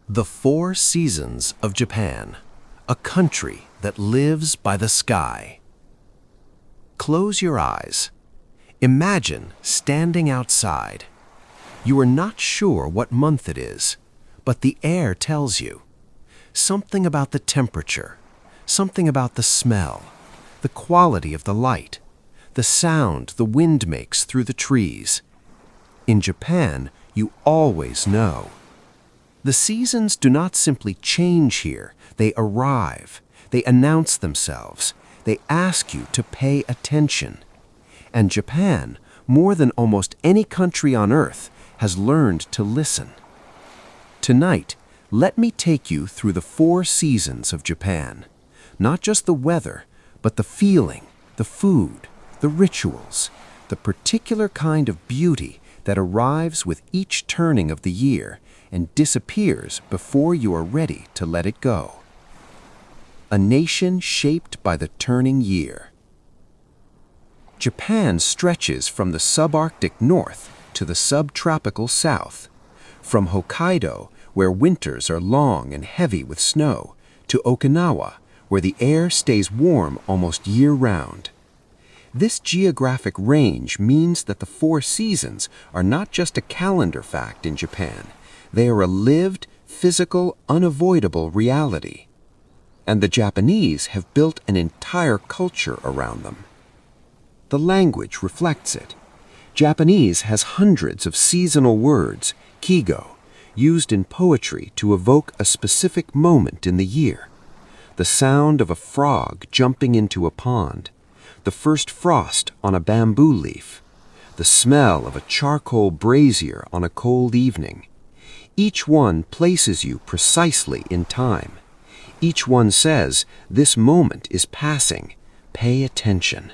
The Four Seasons of Japan, a country that lives by the sky. Close your eyes. Imagine standing outside. You are not sure what month it is, but the air tells you. Something about the temperature, something about the smell, the quality of the light, the sound the wind makes through the trees. In Japan, you always know. The seasons do not simply change here, they arrive. They announce themselves. They ask you to pay attention. And Japan, more than almost any country on earth, has learned to listen. Tonight, let me take you through the four seasons of Japan. Not just the weather, but the feeling, the food, the rituals, the particular kind of beauty that arrives with each turning of the year and disappears before you are ready to let it go. A nation shaped by the turning year. Japan stretches from the subarctic north to the subtropical south, from Hokkaido, where winters are long and heavy with snow, to Okinawa, where the air stays warm almost year-round. This geographic range means that the four seasons are not just a calendar fact in Japan. They are a lived, physical, unavoidable reality. And the Japanese have built an entire culture around them. The language reflects it. Japanese has hundreds of seasonal words, kigo, used in poetry to evoke a specific moment in the year. The sound of a frog jumping into a pond, the first frost on a bamboo leaf, the smell of a charcoal brazier on a cold evening. Each one places you precisely in time. Each one says, this moment is passing. Pay attention.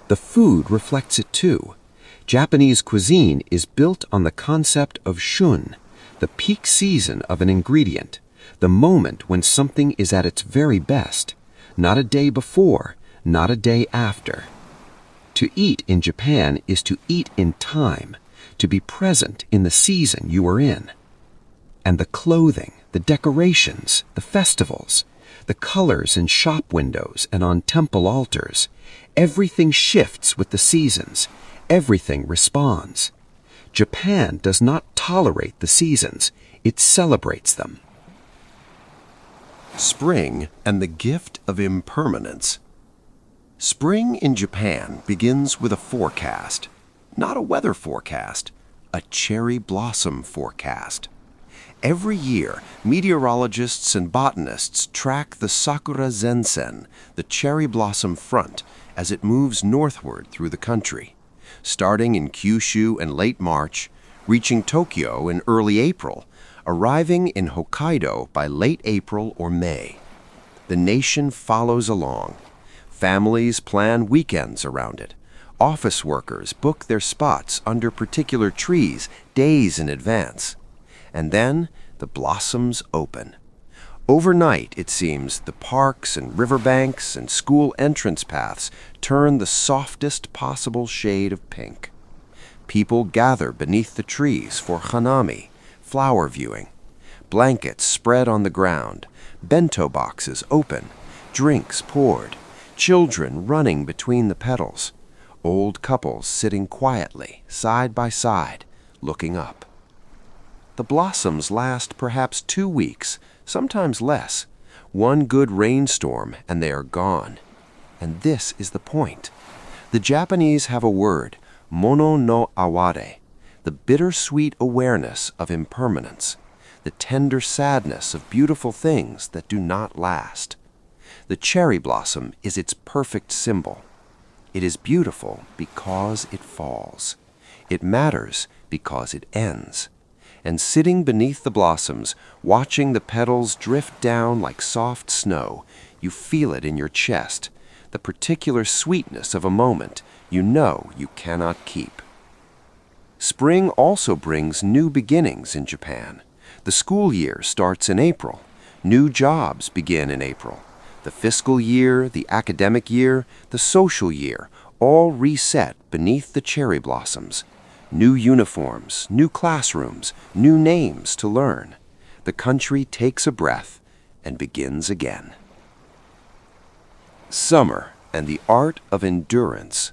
The food reflects it too. Japanese cuisine is built on the concept of shun, the peak season of an ingredient, the moment when something is at its very best, not a day before, not a day after. To eat in Japan is to eat in time, to be present in the season you are in. And the clothing, the decorations, the festivals, the colors in shop windows and on temple altars, everything shifts with the seasons. Everything responds. Japan does not tolerate the seasons. It celebrates them. Spring and the gift of impermanence. Spring in Japan begins with a forecast. Not a weather forecast, a cherry blossom forecast. Every year, meteorologists and botanists track the Sakura Zensen, the cherry blossom front, as it moves northward through the country, starting in Kyushu in late March, reaching Tokyo in early April, arriving in Hokkaido by late April or May. The nation follows along. Families plan weekends around it. Office workers book their spots under particular trees days in advance. And then the blossoms open. Overnight, it seems, the parks and riverbanks and school entrance paths turn the softest possible shade of pink. People gather beneath the trees for hanami, flower viewing. Blankets spread on the ground, bento boxes open, drinks poured, children running between the petals, old couples sitting quietly, side by side, looking up. The blossoms last perhaps 2 weeks, sometimes less. One good rainstorm and they are gone. And this is the point. The Japanese have a word, mono no aware, the bittersweet awareness of impermanence, the tender sadness of beautiful things that do not last. The cherry blossom is its perfect symbol. It is beautiful because it falls. It matters because it ends. And sitting beneath the blossoms, watching the petals drift down like soft snow, you feel it in your chest, the particular sweetness of a moment you know you cannot keep. Spring also brings new beginnings in Japan. The school year starts in April. New jobs begin in April. The fiscal year, the academic year, the social year, all reset beneath the cherry blossoms. New uniforms, new classrooms, new names to learn. the country takes a breath and begins again. Summer and the art of endurance.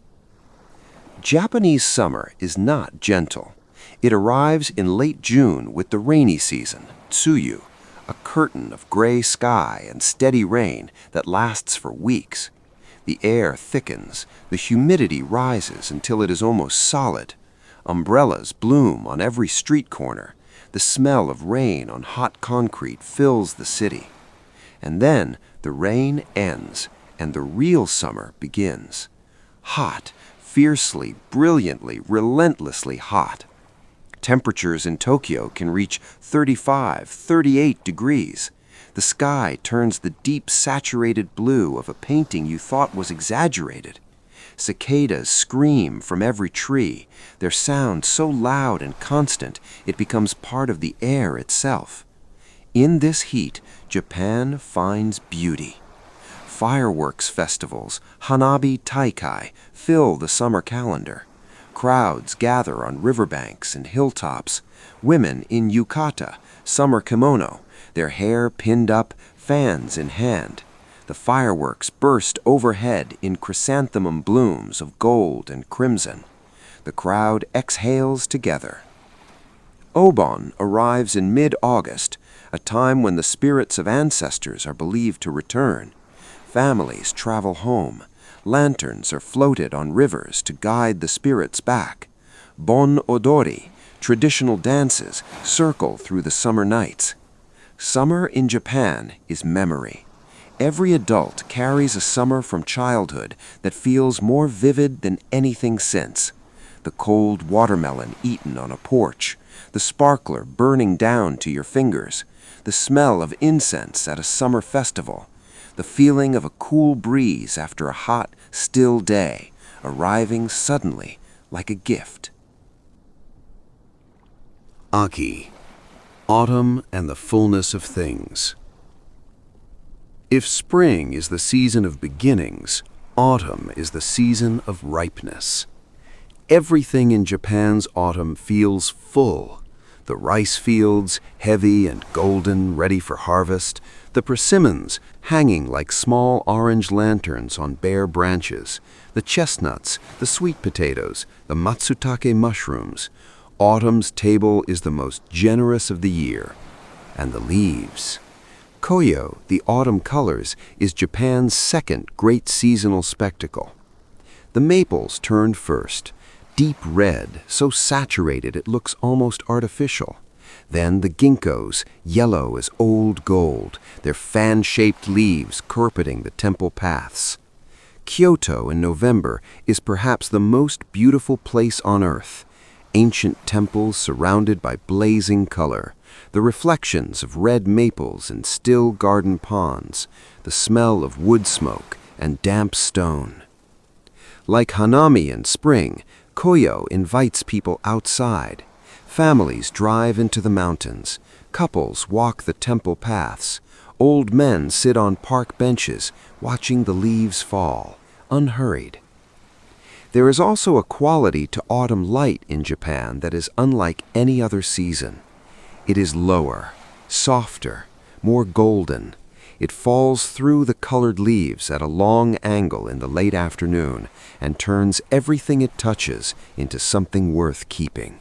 Japanese summer is not gentle. It arrives in late June with the rainy season, tsuyu, a curtain of gray sky and steady rain that lasts for weeks. The air thickens, the humidity rises until it is almost solid. Umbrellas bloom on every street corner. The smell of rain on hot concrete fills the city. And then the rain ends and the real summer begins. Hot, fiercely, brilliantly, relentlessly hot. Temperatures in Tokyo can reach 35, 38 degrees. The sky turns the deep saturated blue of a painting you thought was exaggerated. Cicadas scream from every tree, their sound so loud and constant it becomes part of the air itself. In this heat, Japan finds beauty. Fireworks festivals, Hanabi Taikai, fill the summer calendar. Crowds gather on riverbanks and hilltops. Women in yukata, summer kimono, their hair pinned up, fans in hand. The fireworks burst overhead in chrysanthemum blooms of gold and crimson. The crowd exhales together. Obon arrives in mid-August, a time when the spirits of ancestors are believed to return. Families travel home. Lanterns are floated on rivers to guide the spirits back. Bon odori, traditional dances, circle through the summer nights. Summer in Japan is memory. Every adult carries a summer from childhood that feels more vivid than anything since. The cold watermelon eaten on a porch, the sparkler burning down to your fingers, the smell of incense at a summer festival, the feeling of a cool breeze after a hot, still day, arriving suddenly like a gift. Aki, autumn and the fullness of things. If spring is the season of beginnings, autumn is the season of ripeness. Everything in Japan's autumn feels full. The rice fields, heavy and golden, ready for harvest. The persimmons, hanging like small orange lanterns on bare branches. The chestnuts, the sweet potatoes, the matsutake mushrooms. Autumn's table is the most generous of the year. And the leaves. Koyo, the autumn colors, is Japan's second great seasonal spectacle. The maples turned first. Deep red, so saturated it looks almost artificial. Then the ginkgos, yellow as old gold, their fan-shaped leaves carpeting the temple paths. Kyoto in November is perhaps the most beautiful place on earth. Ancient temples surrounded by blazing color, the reflections of red maples in still garden ponds, the smell of wood smoke and damp stone. Like Hanami in spring, Koyo invites people outside. Families drive into the mountains. Couples walk the temple paths. Old men sit on park benches, watching the leaves fall, unhurried. There is also a quality to autumn light in Japan that is unlike any other season. It is lower, softer, more golden. It falls through the colored leaves at a long angle in the late afternoon and turns everything it touches into something worth keeping.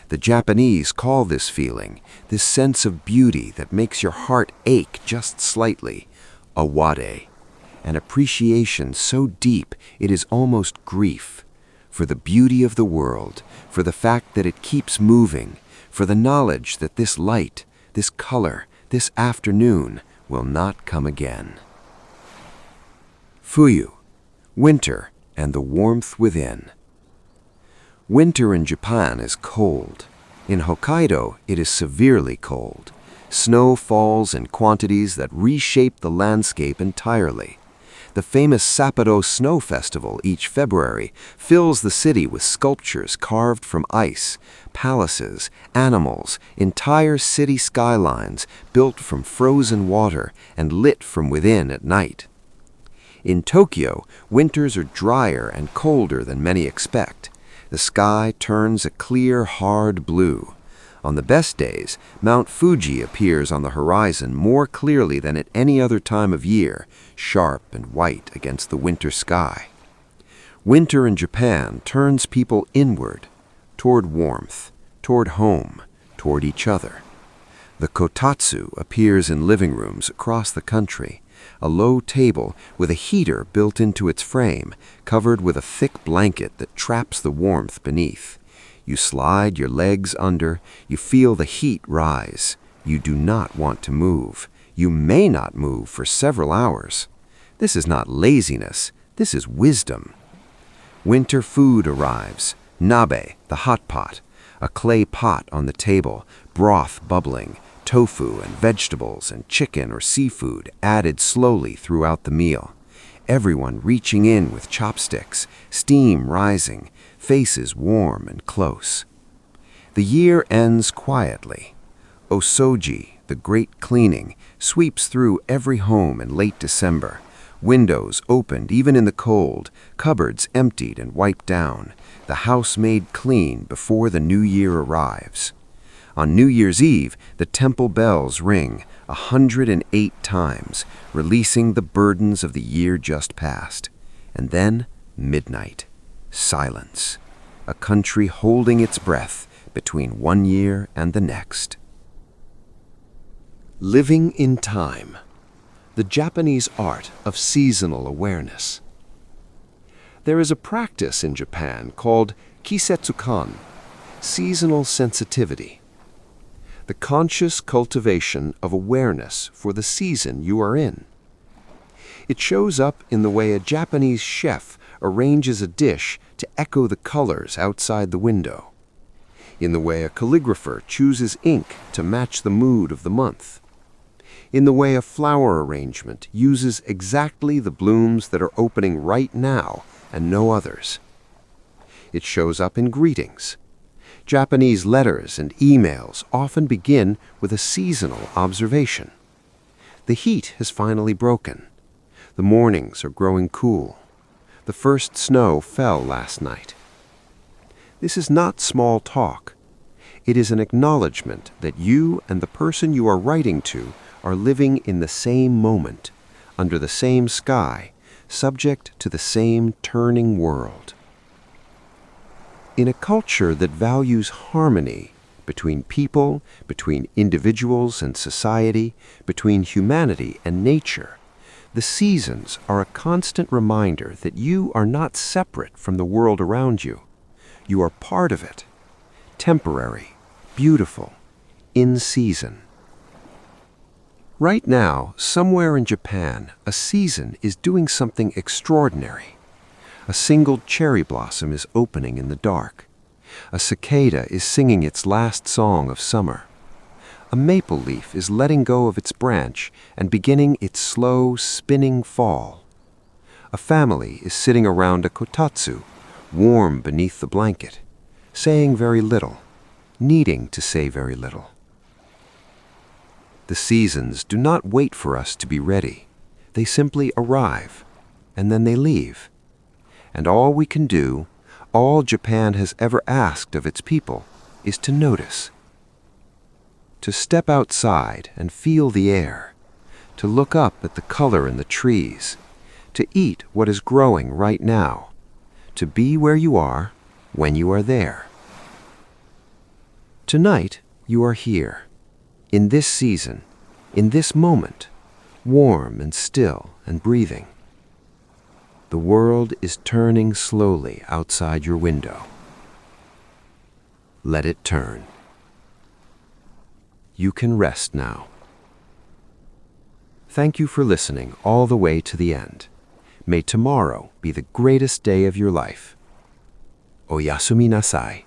The Japanese call this feeling, this sense of beauty that makes your heart ache just slightly, a wade, an appreciation so deep it is almost grief, for the beauty of the world, for the fact that it keeps moving, for the knowledge that this light, this color, this afternoon will not come again. Fuyu, winter and the warmth within. Winter in Japan is cold. In Hokkaido, it is severely cold. Snow falls in quantities that reshape the landscape entirely. The famous Sapporo Snow Festival each February fills the city with sculptures carved from ice, palaces, animals, entire city skylines built from frozen water and lit from within at night. In Tokyo, winters are drier and colder than many expect. The sky turns a clear, hard blue. On the best days, Mount Fuji appears on the horizon more clearly than at any other time of year, sharp and white against the winter sky. Winter in Japan turns people inward, toward warmth, toward home, toward each other. The kotatsu appears in living rooms across the country, a low table with a heater built into its frame, covered with a thick blanket that traps the warmth beneath. You slide your legs under, you feel the heat rise. You do not want to move. You may not move for several hours. This is not laziness, this is wisdom. Winter food arrives. Nabe, the hot pot, a clay pot on the table, broth bubbling, tofu and vegetables and chicken or seafood added slowly throughout the meal. Everyone reaching in with chopsticks, steam rising, faces warm and close. The year ends quietly. Osoji, the great cleaning, sweeps through every home in late December. Windows opened even in the cold, cupboards emptied and wiped down, the house made clean before the new year arrives. On New Year's Eve, the temple bells ring 108 times, releasing the burdens of the year just past. And then, midnight. Silence. A country holding its breath between one year and the next. Living in time. The Japanese art of seasonal awareness. There is a practice in Japan called kisetsukan, seasonal sensitivity. The conscious cultivation of awareness for the season you are in. It shows up in the way a Japanese chef arranges a dish to echo the colors outside the window, in the way a calligrapher chooses ink to match the mood of the month, in the way a flower arrangement uses exactly the blooms that are opening right now and no others. It shows up in greetings. Japanese letters and emails often begin with a seasonal observation. The heat has finally broken. The mornings are growing cool. The first snow fell last night. This is not small talk. It is an acknowledgement that you and the person you are writing to are living in the same moment, under the same sky, subject to the same turning world. In a culture that values harmony between people, between individuals and society, between humanity and nature, the seasons are a constant reminder that you are not separate from the world around you. You are part of it, temporary, beautiful, in season. Right now, somewhere in Japan, a season is doing something extraordinary. A single cherry blossom is opening in the dark. A cicada is singing its last song of summer. A maple leaf is letting go of its branch and beginning its slow, spinning fall. A family is sitting around a kotatsu, warm beneath the blanket, saying very little, needing to say very little. The seasons do not wait for us to be ready. They simply arrive, and then they leave. And all we can do, all Japan has ever asked of its people, is to notice. To step outside and feel the air, to look up at the color in the trees, to eat what is growing right now, to be where you are when you are there. Tonight, you are here, in this season, in this moment, warm and still and breathing. The world is turning slowly outside your window. Let it turn. You can rest now. Thank you for listening all the way to the end. May tomorrow be the greatest day of your life. Oyasumi nasai.